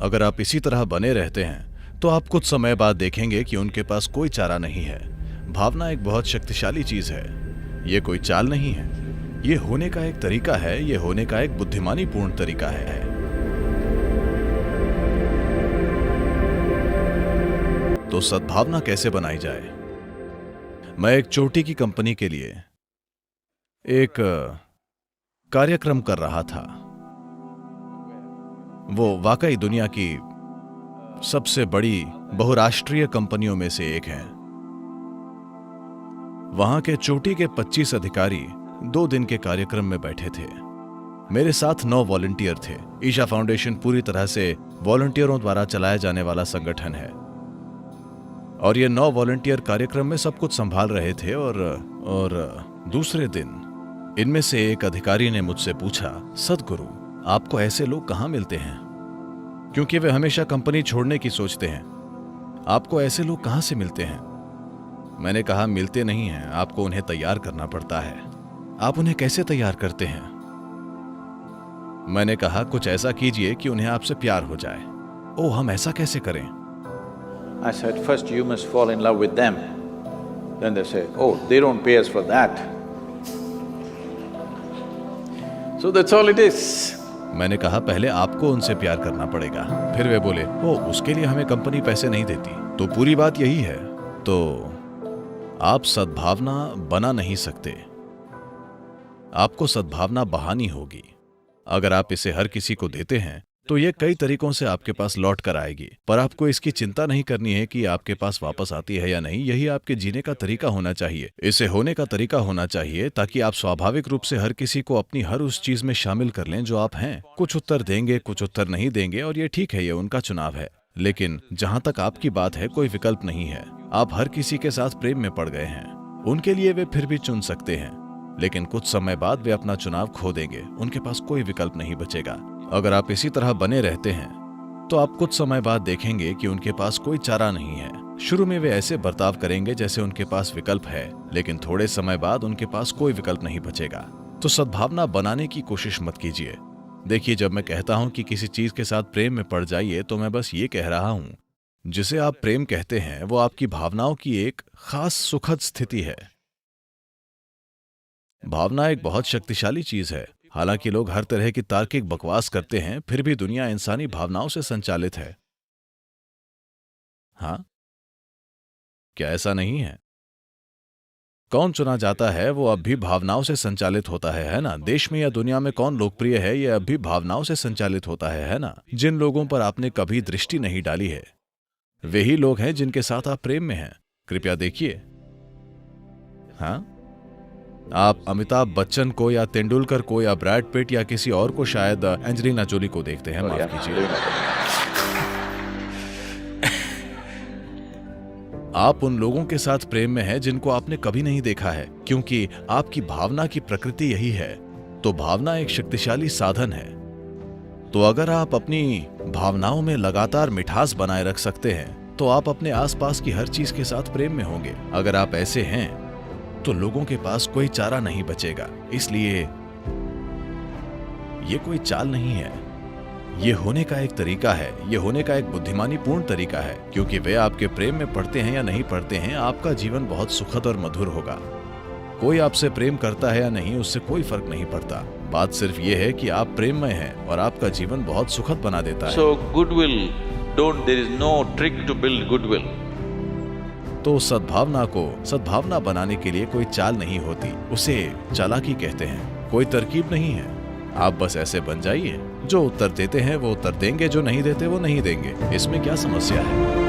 अगर आप इसी तरह बने रहते हैं तो आप कुछ समय बाद देखेंगे कि उनके पास कोई चारा नहीं है। भावना एक बहुत शक्तिशाली चीज है। ये कोई चाल नहीं है, ये होने का एक तरीका है, ये होने का एक बुद्धिमानीपूर्ण तरीका है। तो सद्भावना कैसे बनाई जाए? मैं एक चोटी की कंपनी के लिए एक कार्यक्रम कर रहा था। वो वाकई दुनिया की सबसे बड़ी बहुराष्ट्रीय कंपनियों में से एक है। वहां के चोटी के 25 अधिकारी 2 दिन के कार्यक्रम में बैठे थे। मेरे साथ 9 वॉलंटियर थे। ईशा फाउंडेशन पूरी तरह से वॉलंटियरों द्वारा चलाया जाने वाला संगठन है और ये 9 वॉलंटियर कार्यक्रम में सब कुछ संभाल रहे थे। और दूसरे दिन इनमें से एक अधिकारी ने मुझसे पूछा, सदगुरु, आपको ऐसे लोग कहाँ मिलते हैं? क्योंकि वे हमेशा कंपनी छोड़ने की सोचते हैं। आपको ऐसे लोग कहाँ से मिलते हैं? मैंने कहा, मिलते नहीं हैं, आपको उन्हें तैयार करना पड़ता है। आप उन्हें कैसे तैयार करते हैं? मैंने कहा, कुछ ऐसा कीजिए कि उन्हें आपसे प्यार हो जाए। ओह, हम ऐसा कैसे करें? I said, first you must fall in love with them. Then they say, oh, they don't pay us for that. So that's all it is. मैंने कहा, पहले आपको उनसे प्यार करना पड़ेगा। फिर वे बोले, ओह, उसके लिए हमें कंपनी पैसे नहीं देती। तो पूरी बात यही है। तो आप सद्भावना बना नहीं सकते, आपको सद्भावना बहानी होगी। अगर आप इसे हर किसी को देते हैं तो ये कई तरीकों से आपके पास लौट कर आएगी, पर आपको इसकी चिंता नहीं करनी है कि आपके पास वापस आती है या नहीं। यही आपके जीने का तरीका होना चाहिए, इसे होने का तरीका होना चाहिए, ताकि आप स्वाभाविक रूप से हर किसी को अपनी हर उस चीज में शामिल कर लें जो आप हैं। कुछ उत्तर देंगे, कुछ उत्तर नहीं देंगे, और ये ठीक है, ये उनका चुनाव है। लेकिन जहां तक आपकी बात है, कोई विकल्प नहीं है। आप हर किसी के साथ प्रेम में पड़ गए हैं। उनके लिए वे फिर भी चुन सकते हैं, लेकिन कुछ समय बाद वे अपना चुनाव खो देंगे। उनके पास कोई विकल्प नहीं बचेगा। अगर आप इसी तरह बने रहते हैं तो आप कुछ समय बाद देखेंगे कि उनके पास कोई चारा नहीं है। शुरू में वे ऐसे बर्ताव करेंगे जैसे उनके पास विकल्प है, लेकिन थोड़े समय बाद उनके पास कोई विकल्प नहीं बचेगा। तो सद्भावना बनाने की कोशिश मत कीजिए। देखिए, जब मैं कहता हूं कि किसी चीज के साथ प्रेम में पड़ जाइए, तो मैं बस ये कह रहा हूं, जिसे आप प्रेम कहते हैं वो आपकी भावनाओं की एक खास सुखद स्थिति है। भावना एक बहुत शक्तिशाली चीज है। हालांकि लोग हर तरह की तार्किक बकवास करते हैं, फिर भी दुनिया इंसानी भावनाओं से संचालित है। हाँ, क्या ऐसा नहीं है? कौन चुना जाता है वो अब भी भावनाओं से संचालित होता है ना? देश में या दुनिया में कौन लोकप्रिय है, ये अब भी भावनाओं से संचालित होता है ना? जिन लोगों पर आपने कभी दृष्टि नहीं डाली है, वही लोग हैं जिनके साथ आप प्रेम में हैं। कृपया देखिए। हाँ, आप अमिताभ बच्चन को या तेंदुलकर को या ब्रैड पिट या किसी और को, शायद एंजेलिना जोली को देखते हैं। माफ कीजिए। आप उन लोगों के साथ प्रेम में हैं जिनको आपने कभी नहीं देखा है, क्योंकि आपकी भावना की प्रकृति यही है। तो भावना एक शक्तिशाली साधन है। तो अगर आप अपनी भावनाओं में लगातार मिठास बनाए रख सकते हैं तो आप अपने आसपास की हर चीज के साथ प्रेम में होंगे। अगर आप ऐसे हैं तो लोगों के पास कोई चारा नहीं बचेगा। इसलिए ये कोई चाल नहीं है, ये होने का एक तरीका है, ये होने का एक बुद्धिमानीपूर्ण तरीका है। क्योंकि वे आपके प्रेम में पड़ते हैं या नहीं पड़ते हैं, आपका जीवन बहुत सुखद और मधुर होगा। कोई आपसे प्रेम करता है या नहीं, उससे कोई फर्क नहीं पड़ता। बात सिर्फ ये है कि आप प्रेम में हैं और आपका जीवन बहुत सुखद बना देता है। So goodwill, there is no trick to build goodwill. तो सद्भावना बनाने के लिए कोई चाल नहीं होती, उसे चालाकी कहते हैं। कोई तरकीब नहीं है, आप बस ऐसे बन जाइए। जो उत्तर देते हैं वो उत्तर देंगे, जो नहीं देते वो नहीं देंगे। इसमें क्या समस्या है?